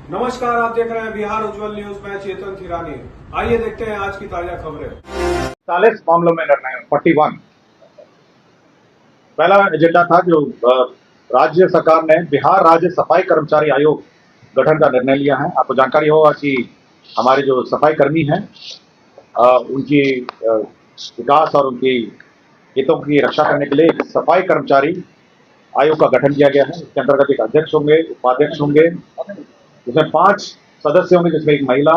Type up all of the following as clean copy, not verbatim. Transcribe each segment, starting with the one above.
नमस्कार, आप देख रहे हैं बिहार उज्जवल न्यूज में चेतन थिरानी। आइए देखते हैं आज की ताजा खबरें। 40 मामलों में निर्णय 41। पहला एजेंडा था जो राज्य सरकार ने बिहार राज्य सफाई कर्मचारी आयोग गठन का निर्णय लिया है। आपको जानकारी होगा कि हमारे जो सफाई कर्मी हैं उनकी विकास और उनकी हितों की रक्षा करने के लिए एक सफाई कर्मचारी आयोग का गठन किया गया है। इसके अंतर्गत एक अध्यक्ष होंगे, उपाध्यक्ष होंगे, जिसमें 5 सदस्य होंगे, जिसमें एक महिला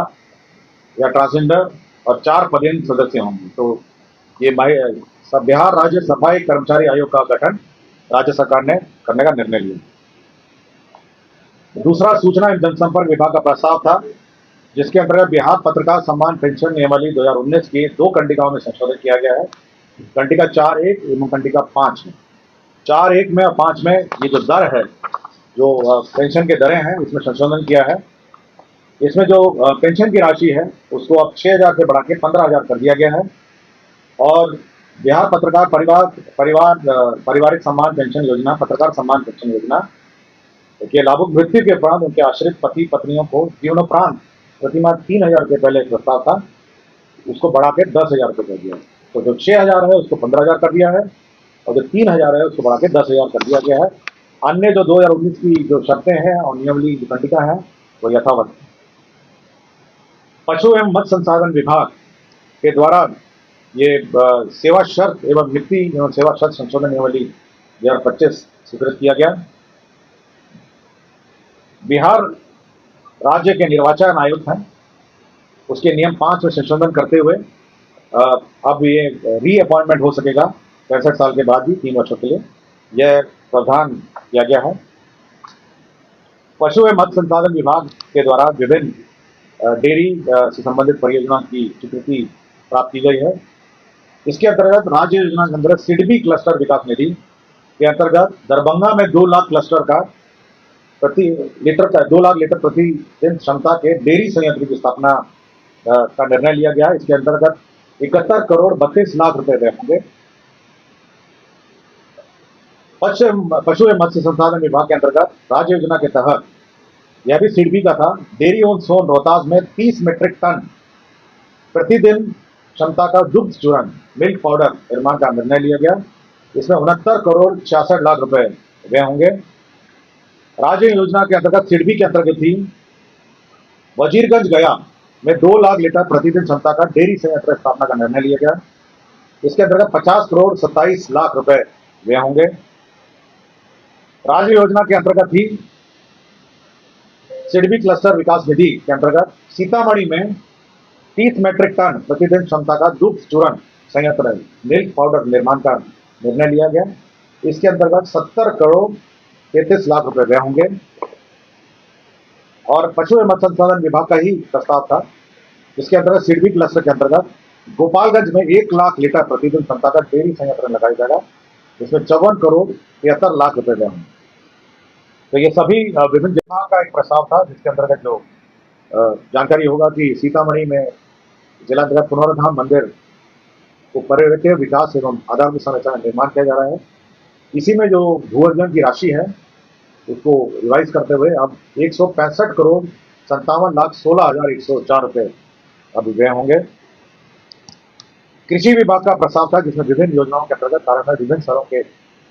या ट्रांसजेंडर और 4 पदेन सदस्य होंगे। तो ये बिहार राज्य सफाई कर्मचारी आयोग का गठन राज्य सरकार ने करने का निर्णय लिया। दूसरा सूचना एवं जनसंपर्क विभाग का प्रस्ताव था, जिसके अंतर्गत बिहार पत्रकार सम्मान पेंशन नियमावली 2019 की 2 कंडिकाओं में संशोधन किया गया है। कंडिका 4(1) एवं कंडिका 5 में 4(1) में और 5 में ये जो दर है, जो पेंशन के दरें हैं, इसमें संशोधन किया है। इसमें जो पेंशन की राशि है उसको अब 6,000 से बढ़ा के 15,000 कर दिया गया है। और बिहार पत्रकार पारिवारिक सम्मान पेंशन योजना, पत्रकार सम्मान पेंशन योजना के लाभुक मृत्यु के उपरांत उनके आश्रित पति पत्नियों को जीवनोपरांत प्रतिमाह 3,000 के पहले प्रस्ताव था, उसको बढ़ा के 10,000 कर दिया है। तो जो 6,000 है उसको 15,000 कर दिया है और जो 3,000 है उसको बढ़ा के 10,000 कर दिया गया है। अन्य जो 2019 की जो शर्तें हैं और नियमावली जो कंडिका है वो यथावत है। पशु एवं मत्स्य संसाधन विभाग के द्वारा ये सेवा शर्त एवं नियुक्ति एवं सेवा शर्त संशोधन नियमावली 2025 स्वीकृत किया गया। बिहार राज्य के निर्वाचन आयुक्त हैं, उसके नियम 5 में संशोधन करते हुए अब ये री अपॉइंटमेंट हो सकेगा 65 साल के बाद भी 3 वर्षों के लिए, यह प्रावधान किया गया है। पशु एवं मत्स्य संसाधन विभाग के द्वारा विभिन्न डेयरी से संबंधित परियोजना की स्वीकृति प्राप्त की गई है। इसके अंतर्गत राज्य योजना के अंतर्गत सिडबी क्लस्टर विकास निधि के अंतर्गत दरभंगा में 2 लाख क्लस्टर का 2 लाख लीटर प्रतिदिन क्षमता के डेयरी संयंत्र की स्थापना का निर्णय लिया गया। इसके अंतर्गत 71 करोड़ 32 लाख रुपए व्यय होंगे। पशु एवं मत्स्य संसाधन विभाग के अंतर्गत राज्य योजना के तहत यह भी सिडबी का था, डेयरी ऑन सोन रोहतास में 30 मीट्रिक टन प्रतिदिन क्षमता का दुग्ध चूर्ण मिल्क पाउडर निर्माण का निर्णय लिया गया। इसमें 69 करोड़ 66 लाख रुपए व्यय होंगे। राज्य योजना के अंतर्गत सिडबी के अंतर्गत थी वजीरगंज गया में 2 लाख लीटर प्रतिदिन क्षमता का डेयरी संयंत्र स्थापना का निर्णय लिया गया। इसके अंतर्गत 50 करोड़ 27 लाख रुपए व्यय होंगे। राज्य योजना के अंतर्गत थी सिडबी क्लस्टर विकास निधि के अंतर्गत सीतामढ़ी में 30 मीट्रिक टन प्रतिदिन क्षमता का दुग्ध चूर्ण संयंत्र मिल्क पाउडर निर्माण का निर्णय लिया गया। इसके अंतर्गत 70 करोड़ 33 लाख रुपए व्यय होंगे। और पशु एवं मत्स्य संसाधन विभाग का ही प्रस्ताव था, इसके अंतर्गत सिडबी क्लस्टर के अंतर्गत गोपालगंज में 1 लाख लीटर प्रतिदिन क्षमता का डेयरी संयंत्र लगाया जाएगा, जिसमें 54 करोड़ 73 लाख रुपए व्यय होंगे। तो ये सभी विभिन्न विभाग का एक प्रस्ताव था, जिसके अंतर्गत जो जानकारी होगा कि सीतामढ़ी में जिला अंतर्गत पुनरुद्धार मंदिर को पर्यवेक्षण विकास एवं आधार संरचना निर्माण किया जा रहा है। इसी में जो भू अर्जन की राशि है उसको रिवाइज करते हुए अब 165 करोड़ 57 लाख 16,104 रुपए अब व्यय होंगे। कृषि विभाग का प्रस्ताव था, जिसमें विभिन्न योजनाओं के अंतर्गत कार्यान्वयन विभिन्न स्तरों के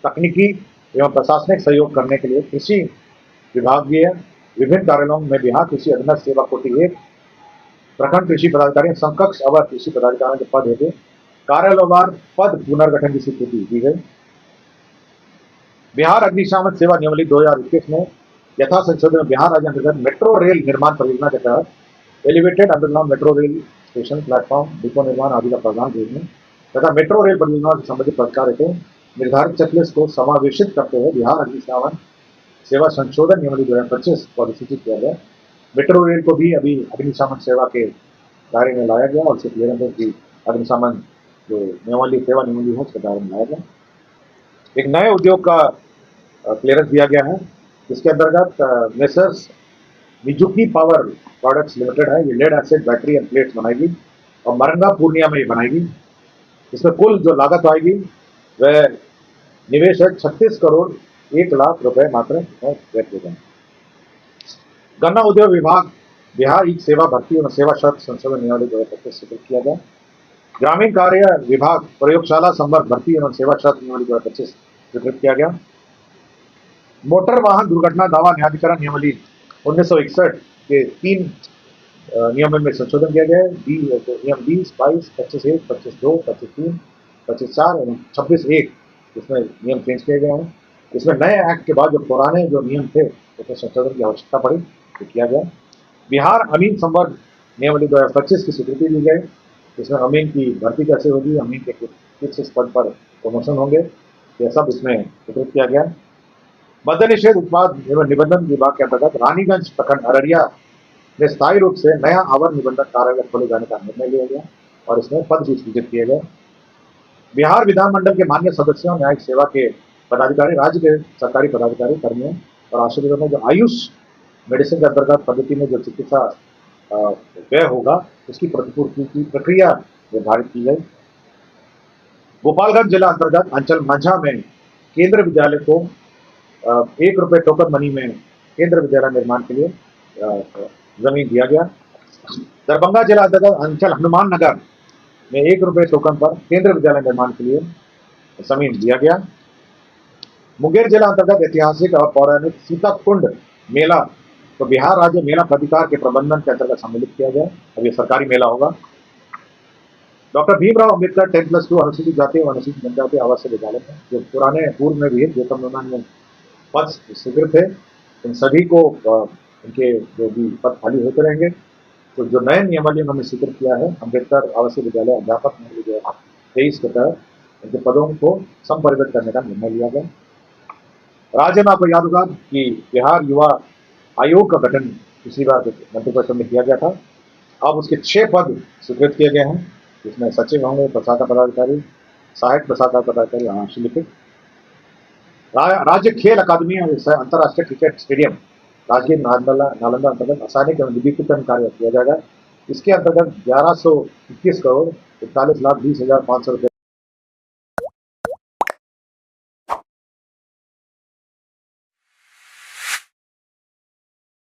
तकनीकी एवं प्रशासनिक सहयोग करने के लिए कृषि विभागीय विभिन्न कार्यालयों में बिहार कृषि अधीनस्थ सेवा कोटि 1 प्रखंड कृषि पदाधिकारी समकक्ष अवर कृषि पदाधिकारियों के पद हेतु कार्यालयवार पद पुनर्गठन की स्वीकृति दी गई। बिहार अग्निशमन सेवा नियमावली 2021 में यथा संशोधन बिहार राज्य अंतर्गत मेट्रो रेल निर्माण परियोजना के तहत elevated underground metro rail station platform depot निर्माण आदि का प्रावधान देखने तथा मेट्रो रेल परियोजना से संबंधित पुरस्कार हेतु निर्धारित चेकलिस्ट को समावेशित करते हुए बिहार अग्निशमन सेवा संशोधन नियमावली 2025 को अधिसूचित किया गया। मेट्रो रेल को भी अभी अग्निशमन सेवा के दायरे में लाया गया और उसके क्लियरेंस की अग्निशमन जो नियमावली सेवा नियमावली है उसके दायरे में लाया गया। एक नए उद्योग का क्लियरेंस दिया गया है, इसके अंतर्गत messrs Mizuki power products limited है, ये lead acid battery and plates बनाएगी और मरंगा पूर्णिया में ये बनाएगी। इसमें कुल जो लागत आएगी वह निवेश है 36 करोड़ 1 लाख रुपए मात्र व्यक्त हो जाए। गन्ना उद्योग विभाग बिहार ई सेवा भर्ती एवं सेवा शर्त संशोधन नियमावली 2025 स्वीकृत किया गया। ग्रामीण कार्य विभाग प्रयोगशाला संवर्ग भर्ती एवं सेवा शर्त नियमावली 2025 स्वीकृत किया गया। मोटर वाहन दुर्घटना दावा न्यायाधिकरण नियमावली 1961 के 3 नियमों में संशोधन किया गया है। नियम 20, 22, 25(1), 25(2), 25(3), 25(4) एवं 26(1) इसमें नियम चेंज किए गए हैं। इसमें नए एक्ट के बाद जो पुराने जो नियम थे उसमें संशोधन की आवश्यकता पड़ी तो किया गया। बिहार अमीन संवर्ग नियमावली 2025 की स्वीकृति दी गई। इसमें अमीन की भर्ती कैसे होगी, अमीन के किस पद पर प्रमोशन होंगे, यह सब इसमें स्वीकृत किया गया। मद्य निषेध उत्पाद एवं निबंधन विभाग के अंतर्गत रानीगंज प्रखंड अररिया में स्थायी रूप से नया आवर निबंधन कार्यालय खोले जाने का निर्णय लिया गया और इसमें पद भी सृजित किए गए। बिहार विधानमंडल के मान्य सदस्यों, न्यायिक सेवा के पदाधिकारी, राज्य के सरकारी पदाधिकारी, कर्मियों और आश्रितों में जो आयुष मेडिसिन के अंतर्गत पद्धति में जो चिकित्सा व्यय होगा उसकी प्रतिपूर्ति की प्रक्रिया निर्धारित की गई। गोपालगंज जिला अंतर्गत अंचल मंझा में केंद्र विद्यालय को 1 रुपये टोकन मनी में केंद्र विद्यालय निर्माण के लिए जमीन दिया गया। दरभंगा जिला अंतर्गत अंचल हनुमान नगर में 1 रुपये टोकन पर केंद्र विद्यालय निर्माण के लिए जमीन दिया गया। मुंगेर जिला अंतर्गत ऐतिहासिक और पौराणिक सीता कुंड मेला तो बिहार राज्य मेला प्राधिकार के प्रबंधन के अंतर्गत सम्मिलित किया गया। अब ये सरकारी मेला होगा। डॉक्टर भीमराव अंबेडकर 10+2 अनुसूचित जाति और अनुसूचित जनजाति आवासीय विद्यालय है जो पुराने पूर्व में भी गौतम में पद स्वीकृत थे। इन सभी को उनके जो भी पद खाली होते रहेंगे। तो जो नए नियमावली उन्होंने स्वीकृत किया है अम्बेडकर आवासीय विद्यालय अध्यापक नियमावली 2023 के तहत उनके पदों को संपरिवर्तित करने का निर्णय लिया गया। राज्य में आपको याद होगा कि बिहार युवा आयोग का गठन पिछली बार मंत्रिपरिषद में किया गया था। अब उसके 6 पद स्वीकृत किए गए हैं जिसमें सचिव होंगे, प्रशाखा पदाधिकारी, सहायक प्रशाखा पदाधिकारी, आंशिक राज्य खेल अकादमी और अंतर्राष्ट्रीय क्रिकेट स्टेडियम राजगीर नालंदा अंतर्गत आसानी एवं विद्युतीकरण कार्य किया जाएगा। इसके अंतर्गत 1121 करोड़ 41,20,500 रुपये